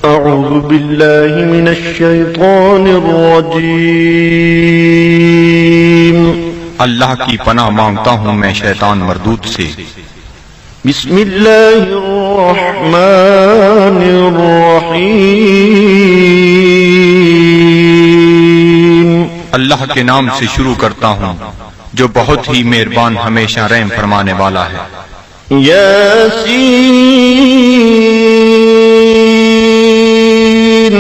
أعوذ بالله من الشيطان الرجيم اللہ کی پناہ مانگتا ہوں میں شیطان مردود سے۔ بسم الله الرحمن الرحيم اللہ کے نام سے شروع کرتا ہوں جو بہت ہی مہربان ہمیشہ رحم فرمانے والا ہے۔ ياسين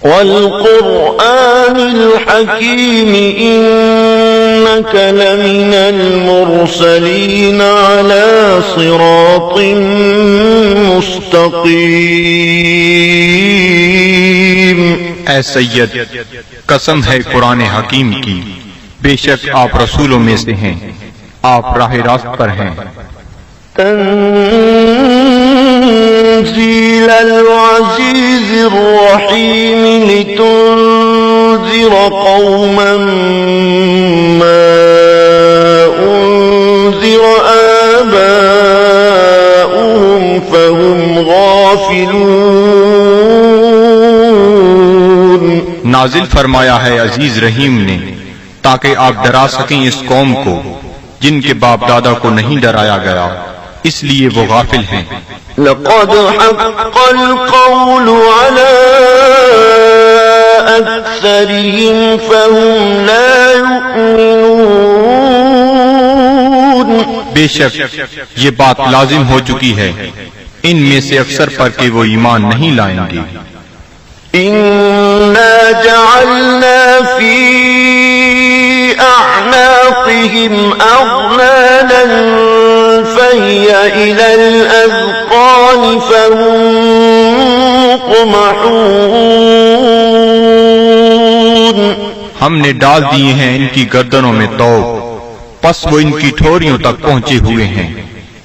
والقرآن الحكيم إنك لمن المرسلين على صراط مستقيم۔ اے سید، قسم ہے قرآن حکیم کی، بے شک آپ رسولوں میں سے ہیں، آپ راہ راست پر ہیں۔ تنزيل العزيز الرحيم لتنذر قوما ما أنذر آباؤهم فهم غافلون۔ نازل فرمایا ہے عزیز رحیم نے تاکہ آپ ڈرا سکیں اس قوم کو جن کے باپ دادا کو نہیں ڈرایا گیا، اس لیے وہ غافل ہیں۔ لقد حق القول على أكثرهم فهم لا يؤمنون۔ بے شک یہ بات لازم ہو چکی ہے ان میں سے اکثر پر کہ وہ ایمان نہیں لائیں گے۔ إنا جعلنا في أعناقهم أغلالا فهي إلى الأذقان فهم مقمحون۔ ہم نے ڈال دیے ہیں ان کی گردنوں میں طوق، پس وہ ان کی ٹھوریوں تک پہنچے ہوئے ہیں،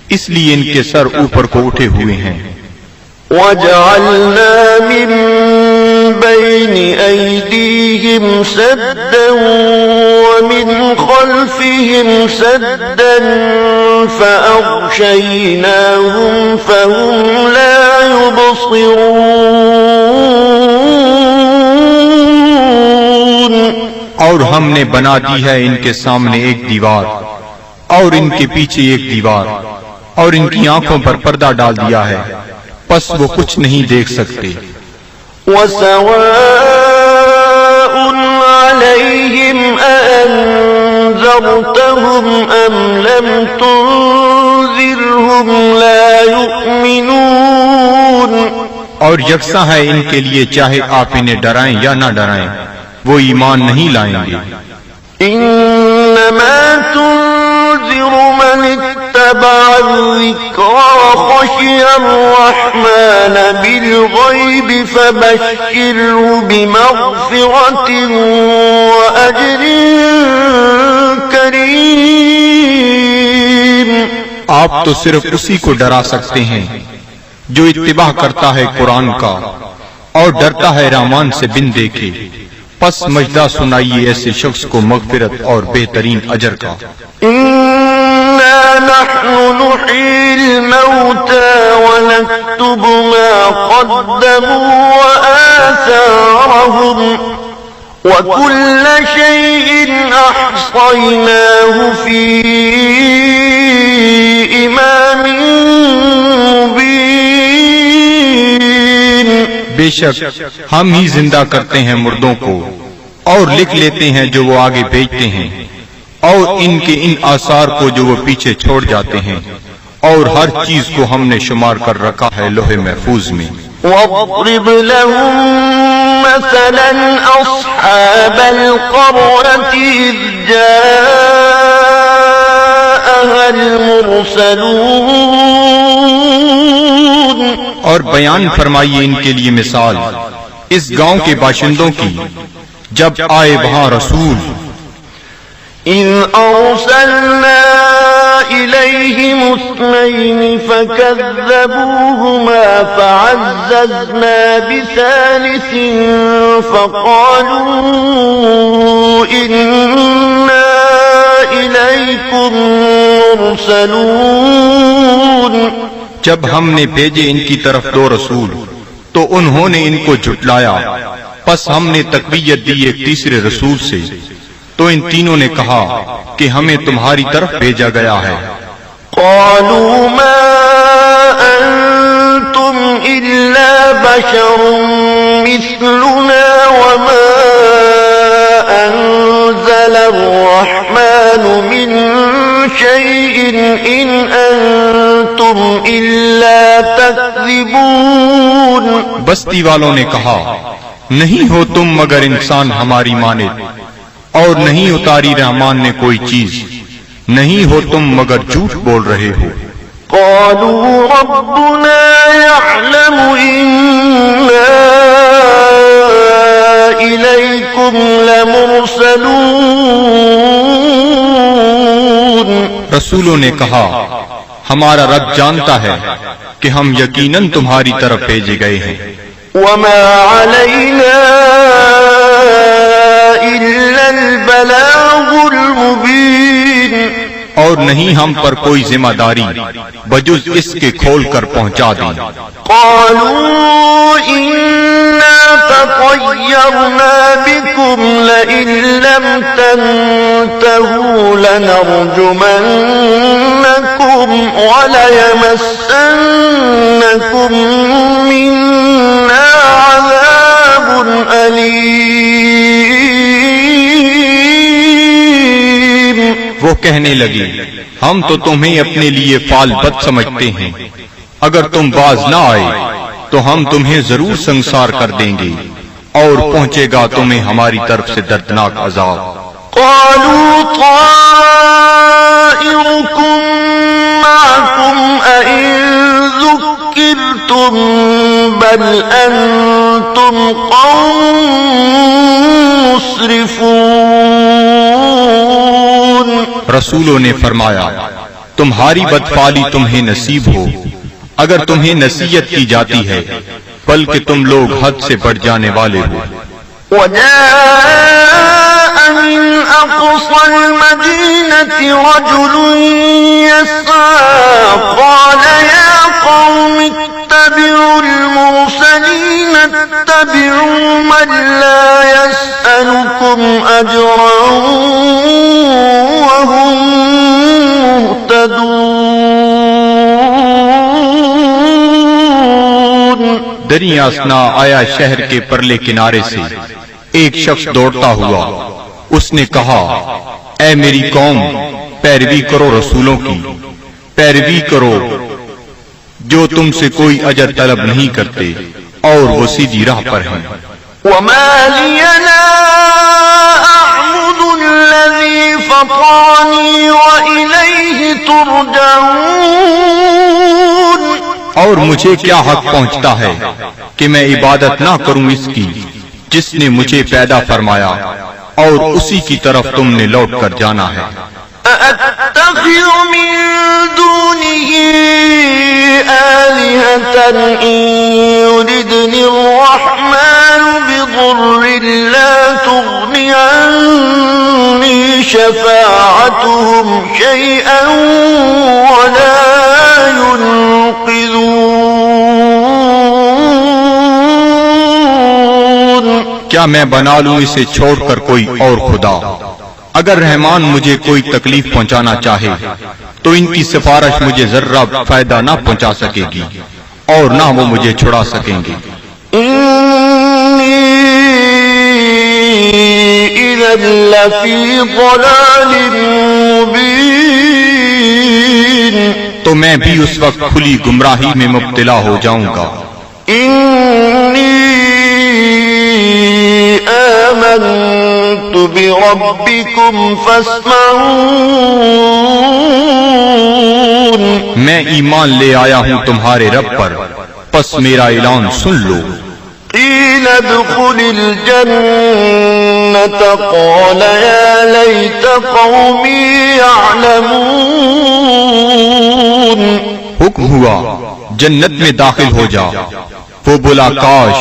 اس لیے ان کے سر اوپر کو اٹھے ہوئے ہیں۔ وَجَعَلْنَا مِن بَيْنِ أَيْدِيهِمْ سَدًّا وَمِنْ خَلْفِهِمْ سَدًّا فَأَغْشَيْنَاهُمْ فَهُمْ لَا يُبْصِرُونَ۔ اور ہم نے بنا دی ہے ان کے سامنے ایک دیوار اور ان کے پیچھے ایک دیوار، اور ان کی آنکھوں پر پردہ ڈال دیا ہے، پس وہ کچھ نہیں دیکھ سکتے۔ وَسَوَاءٌ عَلَيْهِمْ أَأَنذَرْتَهُمْ أَمْ لَمْ تُنذِرْهُمْ لَا يُؤْمِنُونَ۔ اور یکساں ہے ان کے لیے چاہے آپ انہیں ڈرائیں یا نہ ڈرائیں، وہ ایمان نہیں لائیں گے۔ إِنَّمَا تُنذِرُ مَنِ اتَّبَعَ الذِّكْرَ وَخَشِيَ الرَّحْمَنَ بِالْغَيْبِ فَبَشِّرْهُ بِمَغْفِرَةٍ وَأَجْرٍ كَرِيمٍ۔ آپ تو صرف اسی کو ڈرا سکتے ہیں جو اتباع کرتا ہے قرآن کا اور ڈرتا ہے رحمان سے بن دیکھے، پس مجدہ سنائیے ایسے شخص کو مغفرت اور بہترین اجر کا۔ إِنَّا نَحْنُ نُحْيِي الْمَوْتَى وَنَكْتُبُ مَا قَدَّمُوا وَآثَارَهُمْ وَكُلَّ شَيْءٍ أَحْصَيْنَاهُ فِي إِمَامٍ مُبِينٍ۔ بے شک ہم ہی زندہ کرتے ہیں مردوں کو اور لکھ لیتے ہیں جو وہ آگے بھیجتے ہیں، اور ان کے ان آثار کو جو وہ پیچھے چھوڑ جاتے ہیں، اور ہر چیز کو ہم نے شمار کر رکھا ہے لوح محفوظ میں۔ وَاضْرِبْ لَهُم مَّثَلًا أَصْحَابَ الْقَرْيَةِ إِذْ جَاءَهَا الْمُرْسَلُونَ۔ اور بیان فرمائیے ان کے لیے مثال اس گاؤں کے باشندوں کی جب آئے وہاں رسول۔ إِذْ أَرْسَلْنَا إِلَيْهِمُ اثْنَيْنِ فَكَذَّبُوهُمَا فَعَزَّزْنَا بِثَالِثٍ فَقَالُوا إِنَّا إِلَيْكُمْ مُرْسَلُونَ۔ جب ہم نے بھیجے ان کی طرف 2 رسول تو تو انہوں نے ان کو جھٹلایا، پس ہم نے تقویت دی ایک تیسرے رسول سے، تو ان تینوں نے کہا کہ ہمیں تمہاری طرف بھیجا گیا ہے۔ قالوا ما أنتم إلا بشر مثلنا وما أنزل الرحمن من شيء إن أنتم إلا تكذبون۔ بستی والوں نے کہا نہیں ہو تم مگر انسان ہماری مانند، اور نہیں اتاری رحمان نے کوئی چیز، نہیں ہو تم مگر جھوٹ بول رہے ہو۔ قالوا ربنا يعلم إنا إليكم لمرسلون۔ رسولوں نے کہا ہمارا رب جانتا ہے کہ ہم یقیناً تمہاری طرف بھیجے گئے ہیں۔ وما علينا إلا البلاغ المبين۔ اور نہیں ہم پر کوئی ذمہ داری بجز اس کے کھول کر پہنچا دیں۔ قالوا إنا تطيرنا بكم لئن لم تنتهوا لنرجمنكم وليمسنكم منا عذاب أليم۔ وہ کہنے لگے ہم تو تمہیں اپنے لیے فال بد سمجھتے ہیں، اگر تم باز نہ آئے تو ہم تمہیں ضرور سنسار کر دیں گے، اور پہنچے گا تمہیں ہماری طرف سے دردناک عذاب۔ قالوا طائركم معكم أئن ذكرتم بل أنتم قوم مسرفون۔ رسولوں نے فرمایا تمہاری بدفعلی تمہیں نصیب ہو اگر تمہیں نصیحت کی جاتی ہے، بلکہ تم لوگ حد سے بڑھ جانے والے ہو۔ وجاء من أقصى المدينة رجل يسعى قال يا قوم اتبعوا المرسلين اتبعوا من لا يسألكم أجرا وهم مهتدون۔ دریا اثنا آیا شہر کے پرلے کنارے سے ایک شخص دوڑتا ہوا، اس نے کہا اے میری قوم، پیروی کرو رسولوں کی، پیروی کرو جو تم سے کوئی اجر طلب نہیں کرتے اور وہ سیدھی راہ پر ہیں۔ وما لي لا أعبد الذي فطرني وإليه ترجعون۔ اور مجھے کیا حق پہنچتا ہے کہ میں عبادت نہ کروں اس کی جس نے مجھے پیدا فرمایا اور اسی کی طرف تم نے لوٹ کر جانا ہے۔ أأتخذ من دونه آلهة إن يردني الرحمن بضر لا تغني عني شفاعتهم شيئا ولا ينقذون۔ کیا میں بنا لوں اسے چھوڑ کر کوئی اور خدا؟ اگر رحمان مجھے کوئی تکلیف پہنچانا چاہے تو ان کی سفارش مجھے ذرہ فائدہ نہ پہنچا سکے گی اور نہ وہ مجھے چھڑا سکیں گے۔ إني إذا لفي ضلال مبين۔ تو میں بھی اس وقت کھلی گمراہی میں مبتلا ہو جاؤں گا۔ إني آمنت بربكم فاسمعون۔ میں ایمان لے آیا ہوں تمہارے رب پر، پس میرا اعلان سن لو۔ قيل ادخل الجنة قال يا ليت قومي يعلمون۔ حکم ہوا جنت میں داخل ہو جا، وہ بولا کاش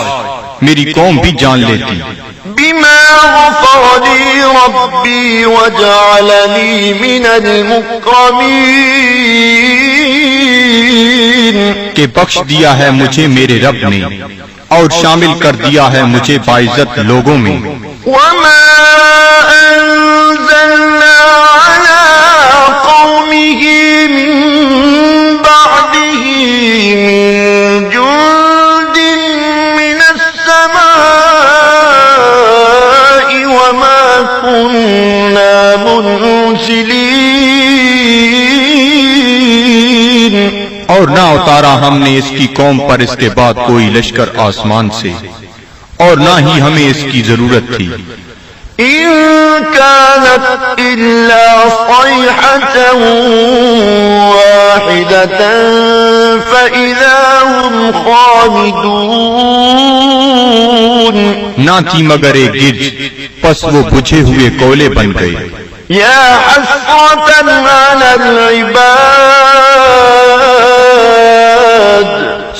میری قوم بھی جان لیتی۔ بما غفر لي ربي وجعلني من المكرمين۔ کہ بخش دیا ہے مجھے میرے رب نے اور شامل کر دیا ہے مجھے باعزت لوگوں میں۔ وما أنزلنا على قومه من بعده من جند من السماء وما كنا منزلين، اور نہ اتارا ہم نے اس کی قوم پر اس کے بعد کوئی لشکر آسمان سے، اور نہ ہی ہمیں اس کی ضرورت تھی۔ إن كانت إلا صيحة واحدة فإذا هم خامدون، نہ تھی مگر ایک گرج، پس وہ بجھے ہوئے کولے بن گئے۔ يا حسرة على العباد،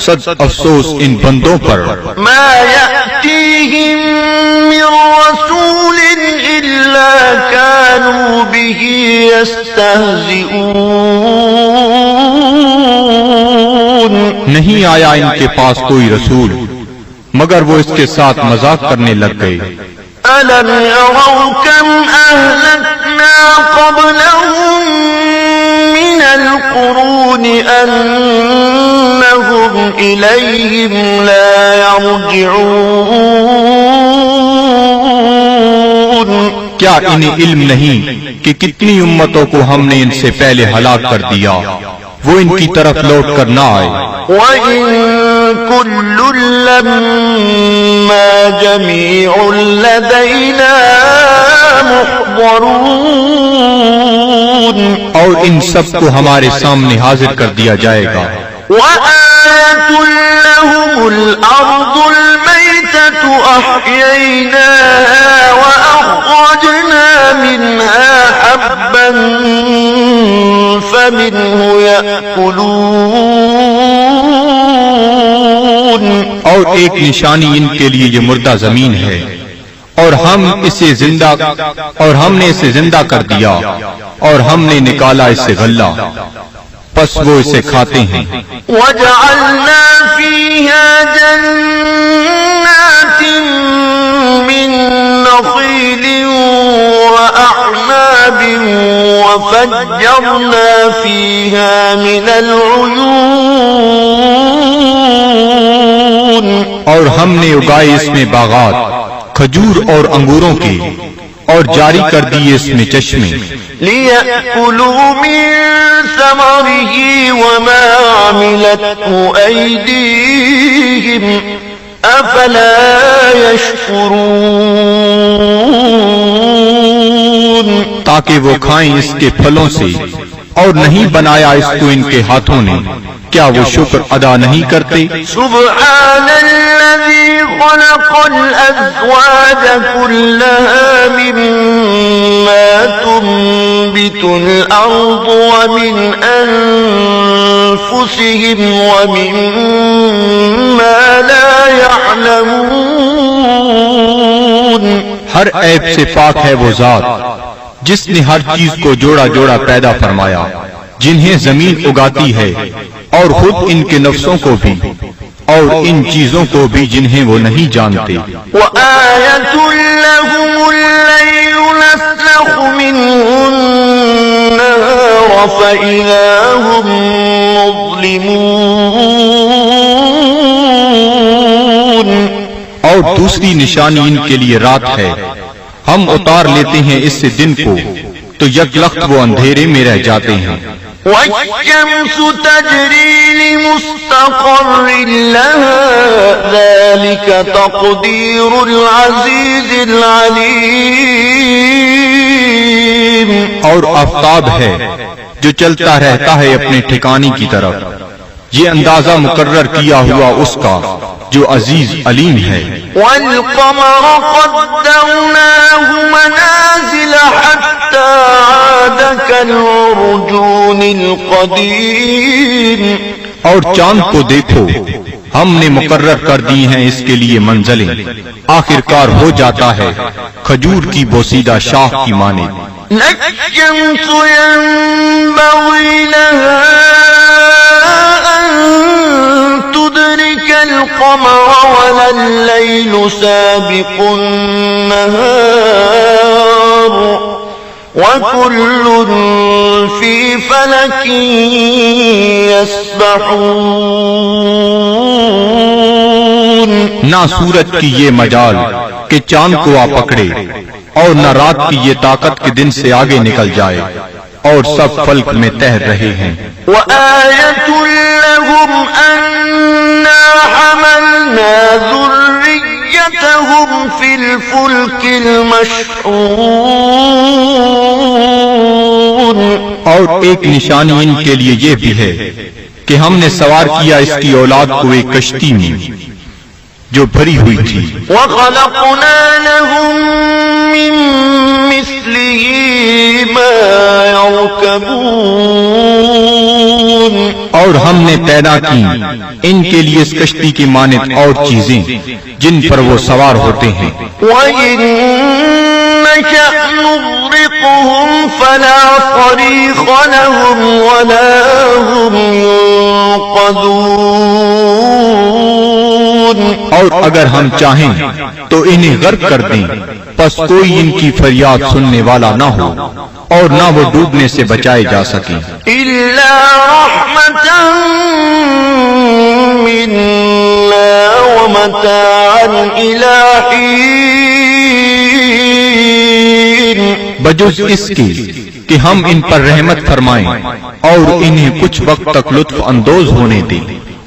صد افسوس ان بندوں پر، ما يأتيهم من رسول إلا كانوا به يستهزئون، نہیں آیا ان کے پاس کوئی رسول مگر وہ اس کے ساتھ مذاق کرنے لگ گئے۔ ألم يروا كم أهلكنا قبلهم من القرون أنهم إليهم لا يرجعون، کیا انہیں علم نہیں کہ کتنی امتوں کو ہم نے ان سے پہلے ہلاک کر دیا، وہ ان کی طرف لوٹ کر نہ آئے۔ وَإِن كُلٌّ لَّمَّا جَمِيعٌ لَّدَيْنَا مُحْضَرُونَ، اور ان سب کو ہمارے سامنے حاضر کر دیا جائے گا۔ وَآيَةٌ لَّهُمُ الْأَرْضُ الْمَيْتَةُ أَحْيَيْنَاهَا وَأَخْرَجْنَا مِنْهَا حَبًّا فَمِنْهُ يَأْكُلُونَ، اور ایک نشانی ان کے لیے یہ مردہ زمین ہے، اور ہم نے اسے زندہ کر دیا، اور ہم نے نکالا اس سے غلہ، پس وہ اسے کھاتے ہیں۔ وَجَعَلْنَا فِيهَا جَنَّاتٍ مِّن نَّخِيلٍ وَأَعْنَابٍ وَفَجَّرْنَا فِيهَا مِنَ الْعُيُونِ، اور ہم نے اگائے اس میں باغات کھجور اور انگوروں کے، اور جاری کر دیے اس میں چشمے، لِيَأْكُلُوا مِن ثَمَرِهِ وَمَا عَمِلَتْهُ أَيْدِيهِمْ أَفَلَا يَشْكُرُونَ، تاکہ وہ کھائیں اس کے پھلوں سے، اور نہیں بنایا اس کو ان کے ہاتھوں نے، کیا وہ شکر ادا نہیں کرتے؟ سبحان الذي خلق الأزواج كلها مما تنبت الأرض ومن أنفسهم ومما لا يعلمون، ہر عیب سے پاک ہے وہ ذات جس نے ہر چیز کو جوڑا جوڑا پیدا فرمایا، جنہیں زمین اگاتی ہے، اور خود ان کے نفسوں کو بھی، اور ان چیزوں کو بھی جنہیں وہ نہیں جانتے۔ وَآيَةٌ لَّهُمُ اللَّيْلُ نَسْلَخُ مِنْهُ النَّهَارَ فَإِذَا هُم مُّظْلِمُونَ، اور دوسری نشانی ان کے لیے رات ہے، ہم اتار لیتے ہیں اس سے دن کو، تو یک لخت وہ اندھیرے میں رہ جاتے ہیں۔ وَالشَّمْسُ تَجْرِي لِمُسْتَقَرٍّ لَّهَا ذَلِكَ تَقْدِيرُ الْعَزِيزِ الْعَلِيمِ، اور آفتاب ہے جو چلتا رہتا ہے اپنے ٹھکانے کی طرف، یہ اندازہ مقرر کیا ہوا اس کا جو عزیز علیم ہے۔ وَالْقَمَرَ قَدَّرْنَاهُ مَنَازِلَ حَتَّى عَادَ كَالْعُرْجُونِ الْقَدِيمِ، اور چاند کو دیکھو، ہم نے مقرر کر دی ہیں اس کے لیے منزلیں، آخر کار ہو جاتا ہے کھجور کی بوسیدہ شاخ کی مانند۔ لَلشَّمْسُ يَنبَغِي لَهَا أَن ليدرك القمر ولا الليل سابق النهار وكل في فلك يسبحون. نہ سورج کی یہ مجال کہ چاند کو آ پکڑے، اور نہ رات کی یہ طاقت کہ دن سے آگے نکل جائے، اور سب فلک میں تیر رہے ہیں. وآية لهم أنا حملنا ذريتهم في الفلك المشحون. اور ایک نشانی ان کے لیے یہ بھی ہے کہ ہم نے سوار کیا اس کی اولاد کو ایک کشتی میں جو بھری ہوئی تھی. وخلقنا لهم من مثله ما يركبون. اور ہم نے پیدا کی ان کے لیے اس کشتی کی مانند اور چیزیں جن پر وہ سوار ہوتے ہیں. وَإِن نَّشَأْ نُغْرِقْهُمْ فَلَا صَرِيخَ لَهُمْ وَلَا هُمْ يُنقَذُونَ. اور اگر ہم چاہیں تو انہیں غرق کر دیں، پس کوئی ان کی فریاد سننے والا نہ ہو اور نہ وہ ڈوبنے سے بچائے جا سکیں. إِلَّا رَحْمَةً مِّنَّا وَمَتَاعًا إِلَىٰ حِينٍ. بجز اس کے کہ ہم ان پر رحمت فرمائیں اور انہیں کچھ وقت تک لطف اندوز ہونے دیں.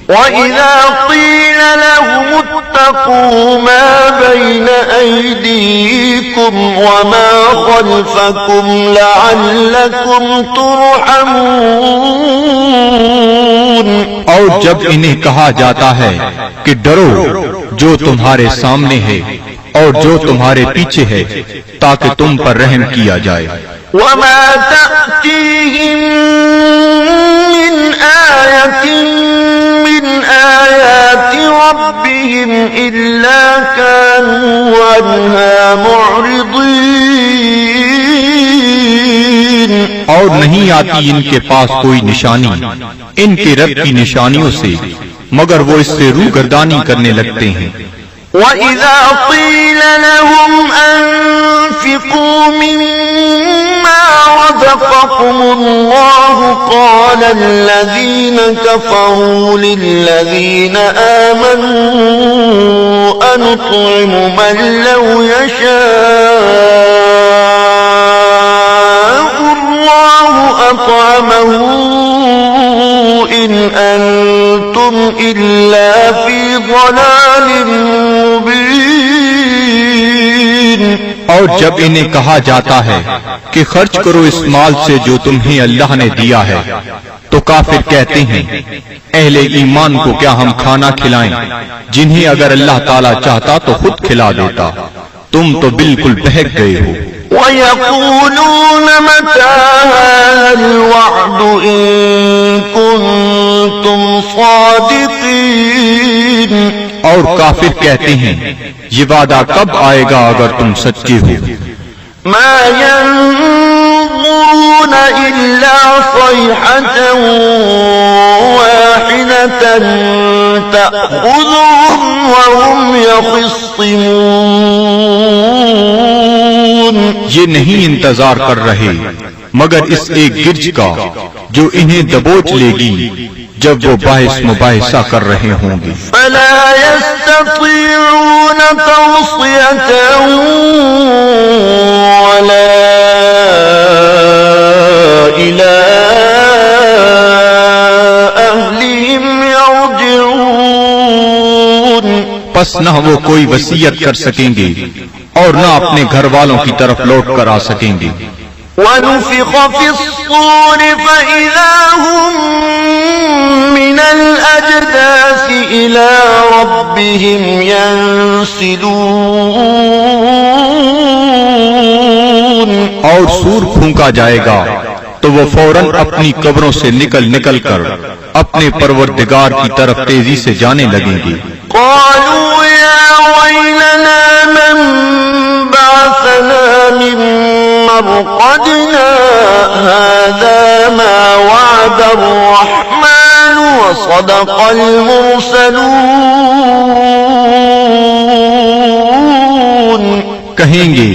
وَإِذَا قِيلَ لَهُمُ اتَّقُوا مَا بَيْنَ أَيْدِيكُمْ وَمَا خَلْفَكُمْ لَعَلَّكُمْ تُرْحَمُونَ. اور جب انہیں کہا جاتا ہے کہ ڈرو جو تمہارے سامنے ہے اور جو تمہارے پیچھے ہے تاکہ تم پر رحم کیا جائے. وَمَا تَأْتِيهِم مِّنْ آيَةٍ مِّنْ آيَاتِ رَبِّهِمْ إِلَّا كَانُوا عَنْهَا مُعْرِضِينَ. اور نہیں آتی ان کے پاس کوئی نشانی ان کے رب کی نشانیوں سے مگر وہ اس سے روگردانی کرنے لگتے ہیں. وَإِذَا قِيلَ لَهُمْ أَنفِقُوا مِمَّا رَزَقَكُمُ اللَّهُ قَالَ الَّذِينَ كَفَرُوا لِلَّذِينَ آمَنُوا أَنُطْعِمُ مَن لَّوْ يَشَاءُ اللَّهُ أَطْعَمَهُ إِنْ أَنتُمْ إِلَّا فِي ضَلَالٍ مُبِينٍ. اور جب انہیں کہا جاتا ہے کہ خرچ کرو اس مال سے جو تمہیں اللہ نے دیا ہے تو کافر کہتے ہیں اہل ایمان کو کیا ہم کھانا کھلائیں جنہیں اگر اللہ تعالیٰ چاہتا تو خود کھلا دیتا، تم تو بالکل بہک گئے ہو. وَيَقُولُونَ مَتَىٰ هَٰذَا الْوَعْدُ إِن كُنتُمْ صَادِقِينَ. اور کافر کہتے ہیں یہ وعدہ کب آئے گا اگر تم سچے ہو. مَا يَنظُرُونَ إِلَّا صَيْحَةً وَاحِدَةً تَأْخُذُهُمْ وَهُمْ يَخِصِّمُونَ. یہ نہیں انتظار کر رہے مگر اس ایک گرج کا جو انہیں دبوچ لے گی جب وہ باعث مباحثہ کر رہے ہوں گے. فَلَا يَسْتَطِيعُونَ تَوْصِيَةً وَلَا إِلَىٰ أَهْلِهِمْ يَرْجِعُونَ. پس نہ وہ کوئی وصیت کر سکیں گے اور نہ اپنے گھر والوں کی طرف لوٹ کر آ سکیں گے. وَنُفِخَ فِي الصُّورِ فَإِذَا هُم مِّنَ الْأَجْدَاثِ إِلَىٰ رَبِّهِمْ يَنسِلُونَ. اور سور پھونکا جائے گا تو وہ فوراً اپنی قبروں سے نکل کر اپنے پروردگار کی طرف تیزی سے جانے لگیں گے. قالوا يا ويلنا من بعثنا من مرقدنا هذا ما وعد الرحمن وصدق المرسلون. کہیں گے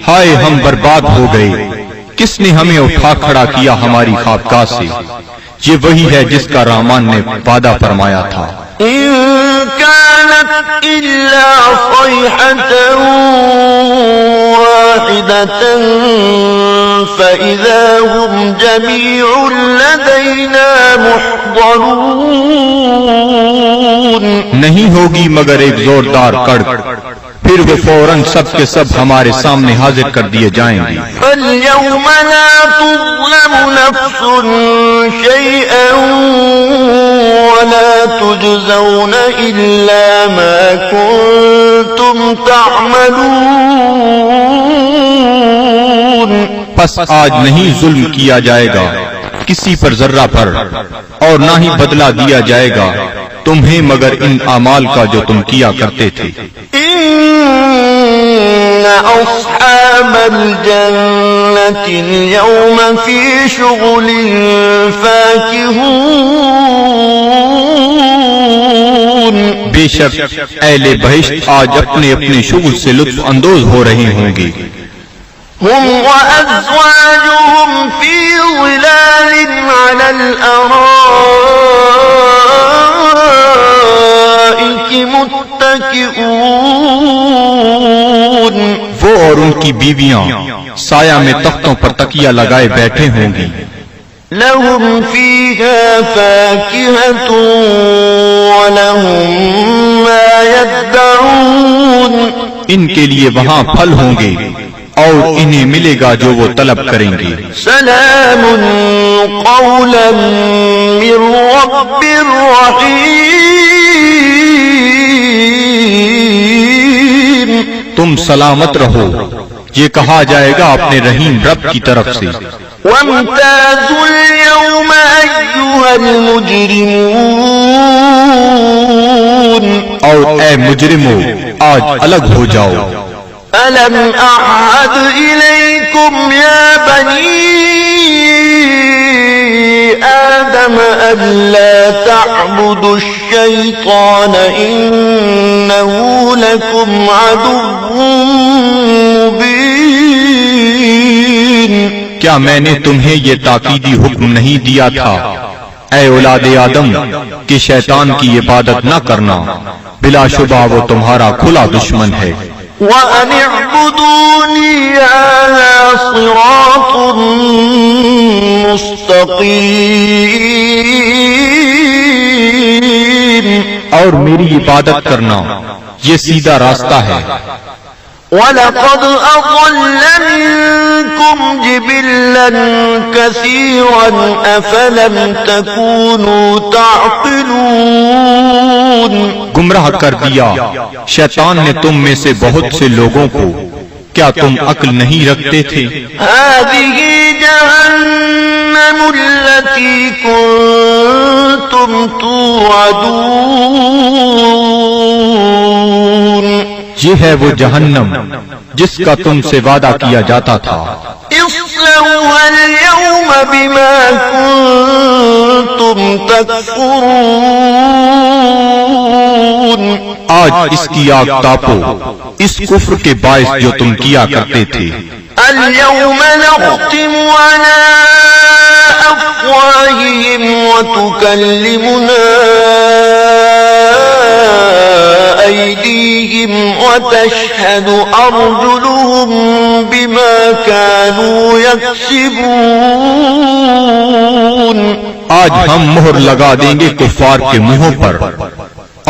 ہائے ہم برباد ہو گئے، کس نے ہمیں اٹھا کھڑا کیا ہماری خوابگاہ سے؟ یہ وہی ہے جس کا رحمان نے وعدہ فرمایا تھا. إن كانت إلا صيحة واحدة فإذا هم جميع لدينا محضرون. نہیں ہوگی مگر ایک زوردار کڑک، پھر وہ فوراً سب کے سب ہمارے سامنے حاضر کر دیے جائیں گے. فاليوم لا تظلم نفس شيئا ولا تجزون إلا ما كنتم تعملون. پس آج نہیں ظلم کیا جائے گا کسی پر ذرہ پر، اور نہ ہی بدلہ دیا جائے گا تمہیں مگر ان اعمال کا جو تم کیا کرتے تھے. إن أصحاب الجنة اليوم في شغل فاكهون. بے شک اہل بہشت آج اپنے اپنے شغل سے لطف اندوز ہو رہے ہوں گے. هم وأزواجهم في ظلال على الأرائك متكئون. وہ اور ان کی بیویاں سایہ میں تختوں پر تکیہ لگائے بیٹھے ہوں گی. لهم فيها فاكهة ولهم ما يدعون. ان کے لیے وہاں پھل ہوں گے اور انہیں ملے گا جو وہ طلب کریں گے. سلام قولا من رب رحیم. تم سلامت رہو، یہ کہا جائے گا اپنے رحیم رب کی طرف سے. وامتازوا اليوم أيها المجرمون. اور اے مجرمو آج الگ ہو جاؤ. ألم أعهد إليكم يا بني آدم ألا تعبدوا الشيطان إنه لكم عدو مبين. کیا میں نے تمہیں یہ تاکیدی حکم نہیں دیا تھا اے اولاد آدم کہ شیطان کی عبادت نہ کرنا، بلا شبہ وہ تمہارا کھلا دشمن ہے. وَأَنِ اعْبُدُونِي هَذَا صِرَاطٌ مُسْتَقِيمٌ. اور میری عبادت کرنا یہ سیدھا راستہ ہے. وَلَقَدْ أَضَلَّ مِنكُمْ جِبِلًّا كَثِيرًا أَفَلَمْ تَكُونُوا تَعْقِلُونَ. گمراہ کر دیا شیطان نے تم میں سے بہت سے لوگوں کو، کیا تم عقل نہیں رکھتے تھے؟ هَذِهِ جَهَنَّمُ الَّتِي كُنتُمْ تُوعَدُونَ. یہ ہے وہ جہنم جس کا تم سے وعدہ کیا جاتا تھا. اصلوها اليوم بما كنتم تكفرون. آج اس کی آگ تاپو اس کفر کے باعث جو تم کیا کرتے تھے. اليوم نختم على أفواههم وتكلمنا أيديهم وتشهد أرجلهم بما كانوا يكسبون. آج ہم مہر لگا دیں گے کفار کے منہوں پر،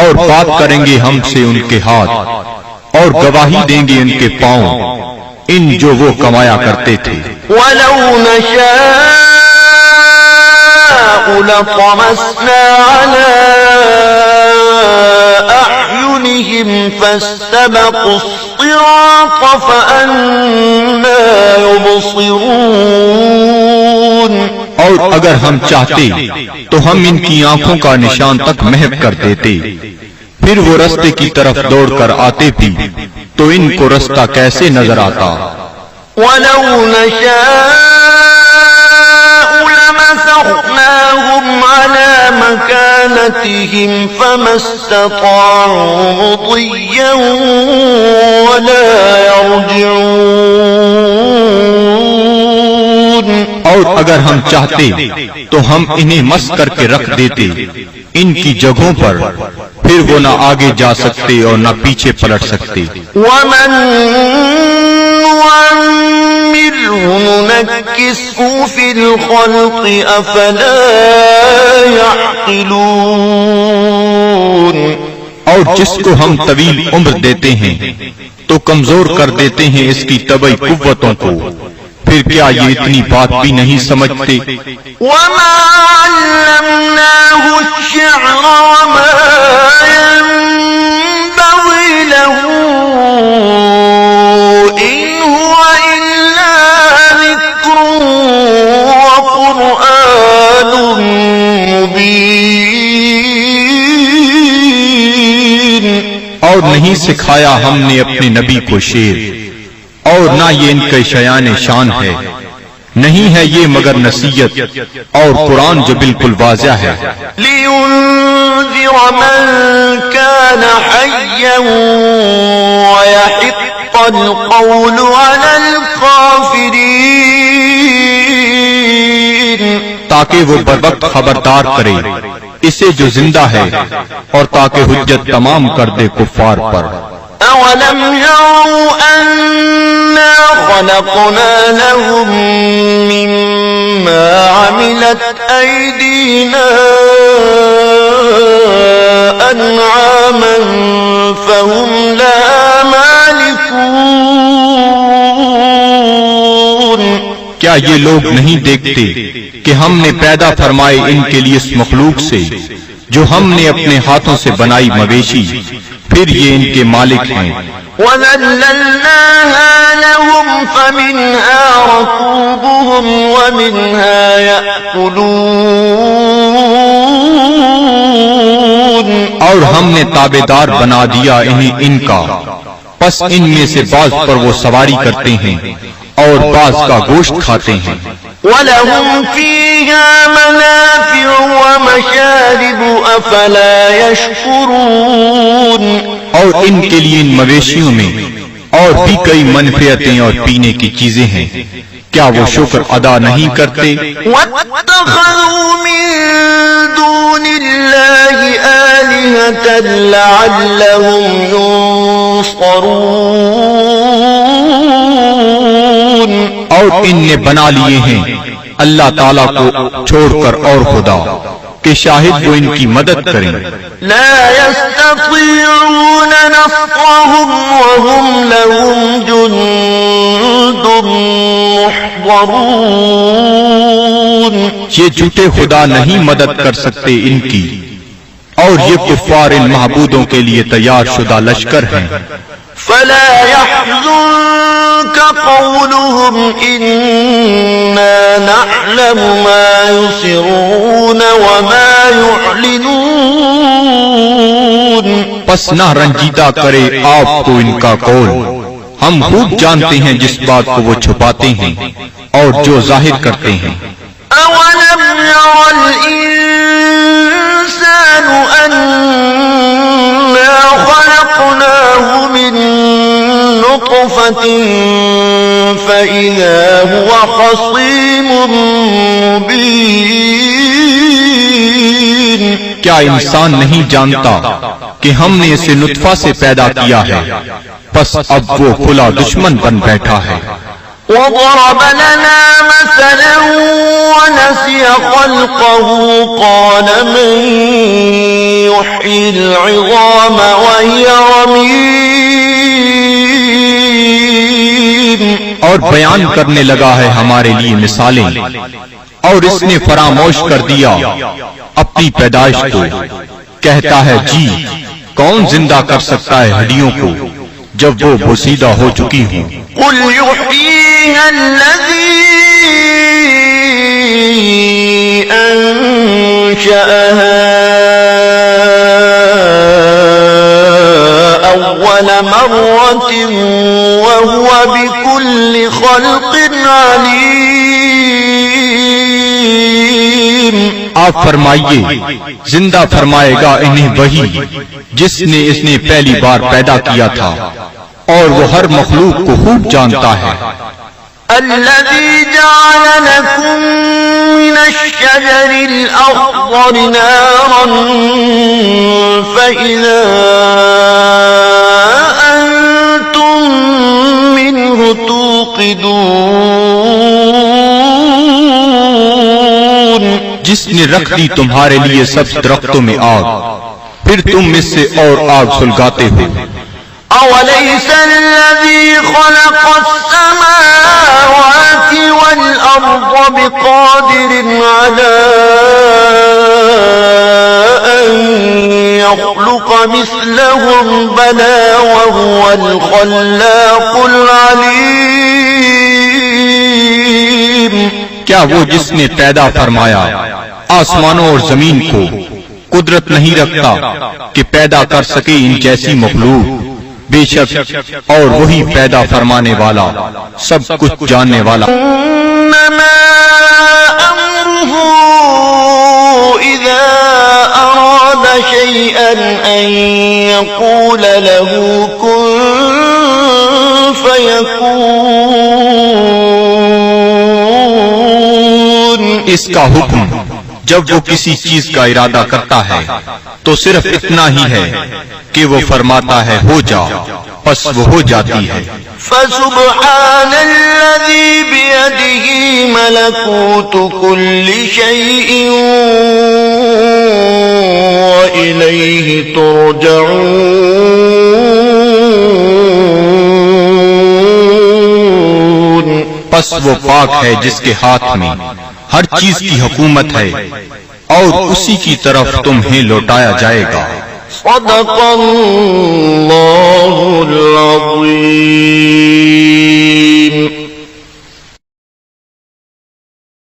اور بات کریں گے ہم سے ان کے ہاتھ، اور گواہی دیں گے ان کے پاؤں ان جو وہ کمایا کرتے تھے. وَلَوْ نَشَاءُ لَطَمَسْنَا عَلَىٰ أَعْيُنِهِمْ فَاسْتَبَقُوا الصِّرَاطَ فَأَنَّىٰ يُبْصِرُونَ. اور اگر ہم چاہتے تو ہم ان کی آنکھوں کا نشان تک محو کر دیتے، پھر وہ رستے کی طرف دوڑ کر آتے بھی تو ان کو رستہ کیسے نظر آتا. وَلَوْ نَشَاءُ لمسخناهم على مكانتهم فما استطاعوا مضيا ولا يرجعون. اور اگر ہم چاہتے تو ہم انہیں مس کر کے رکھ دیتے ان کی جگہوں پر، پھر وہ نہ آگے جا سکتے اور نہ پیچھے پلٹ سکتے. ومن نعمره ننكسه في الخلق أفلا يعقلون. اور جس کو ہم طویل عمر دیتے ہیں تو کمزور کر دیتے ہیں اس کی طبعی قوتوں کو، پھر کیا یہ اتنی بات بھی نہیں سمجھتے؟ وما علمناه الشعر وما ينبغي له إن هو إلا ذكر وقرآن مبين. اور نہیں سکھایا ہم نے اپنے نبی کو شعر، اور نہ یہ ان کے شیان شان ہے، نہیں ہے یہ مگر نصیحت اور قرآن جو بالکل واضح ہے. لِيُنذِرَ مَن كَانَ حَيًّا وَيَحِقَّ الْقَوْلُ عَلَى الْكَافِرِينَ. تاکہ وہ بروقت خبردار کرے اسے جو زندہ ہے، اور تاکہ حجت تمام کر دے کفار پر. أَوَلَمْ يَرَوْا أَنَّا خَلَقْنَا لَهُم مِّمَّا عَمِلَتْ أَيْدِينَا أَنْعَامًا فَهُمْ لَهَا مَالِكُونَ. کیا یہ لوگ نہیں دیکھتے کہ ہم نے پیدا فرمائے ان کے لیے اس مخلوق سے جو ہم نے اپنے ہاتھوں سے بنائی مویشی، پھر یہ ان کے مالک ہیں. وَذَلَّلْنَاهَا لَهُمْ فَمِنْهَا رَكُوبُهُمْ وَمِنْهَا يَأْكُلُونَ. اور ہم نے تابعدار بنا دیا انہیں ان کا، پس ان میں سے بعض پر وہ سواری کرتے ہیں اور بعض کا گوشت کھاتے ہیں. وَلَهُمْ فِيهَا مَنَافِعُ وَمَشَارِبُ أَفَلَا يَشْكُرُونَ. اور ان کے لیے ان مویشیوں میں اور بھی کئی منفعتیں اور پینے کی چیزیں ہیں، کیا وہ شکر ادا نہیں کرتے؟ وَاتَّخَذُوا مِن دُونِ اللَّهِ آلِهَةً لَعَلَّهُمْ يُنصَرُونَ. اور ان نے بنا لیے ہیں اللہ تعالیٰ کو چھوڑ کر اور خدا کہ شاہد وہ ان کی مدد کریں. لا يستطيعون نصرهم وهم لهم جند محضرون. یہ جھوٹے خدا نہیں مدد کر سکتے ان کی، اور یہ کفار ان معبودوں کے لیے تیار شدہ لشکر ہیں. فلا يحزنك قولهم إنا نعلم ما يسرون وما يعلنون. پس نہ رنجیدہ کرے آپ کو ان کا قول، ہم خوب جانتے ہیں جس بات کو وہ چھپاتے ہیں اور جو ظاہر کرتے ہیں. أولم ير الإنسان أنا خلقناه من نطفة فإذا هو خصيم مبين. کیا انسان نہیں جانتا کہ ہم نے اسے نطفہ سے پیدا کیا ہے، پس اب وہ کھلا دشمن بن بیٹھا ہے. وضرب لنا مثلا ونسي خلقه قال من يحيي العظام وهي رميم. اور بیان کرنے لگا ہے ہمارے لیے مثالیں، اور اس نے فراموش کر دیا اپنی پیدائش کو. کہتا ہے جی کون زندہ کر سکتا ہے ہڈیوں کو جب وہ بوسیدہ ہو چکی ہوں. قل يحييها الذي أنشأها أول مرة وهو بكل خلق عليم. آپ فرمائیے زندہ فرمائے گا انہیں وہی جس نے اس نے پہلی بار پیدا کیا تھا اور وہ ہر مخلوق کو خوب جانتا ہے. الذي جعل لكم من الشجر الأخضر نارا فإذا أنتم منه توقدون. جس نے رکھ دی تمہارے لیے سب درختوں میں آگ پھر تم اس سے اور آگ سلگاتے ہو. أوليس الذي خلق السماوات والأرض بقادر على أن يخلق مثلهم بلى وهو الخلاق العليم. کیا وہ جس نے پیدا فرمایا آسمانوں اور زمین کو قدرت نہیں رکھتا کہ پیدا کر سکے ان جیسی مخلوق؟ بے شک اور وہی پیدا فرمانے والا سب کچھ جاننے والا. انما امره اذا اراد شيئا ان يقول له كن فيكون. اس کا حکم جب وہ کسی چیز کا ارادہ کرتا ہے تو صرف اتنا ہی ہے کہ وہ فرماتا ہے ہو جا، پس وہ ہو جاتی ہے. فسبحان الذي بيده ملكوت كل شيء وإليه ترجعون. پس وہ پاک ہے جس کے ہاتھ میں ہر چیز کی حکومت ہے اور اسی کی طرف تمہیں لوٹایا جائے گا. صدق اللہ العظیم.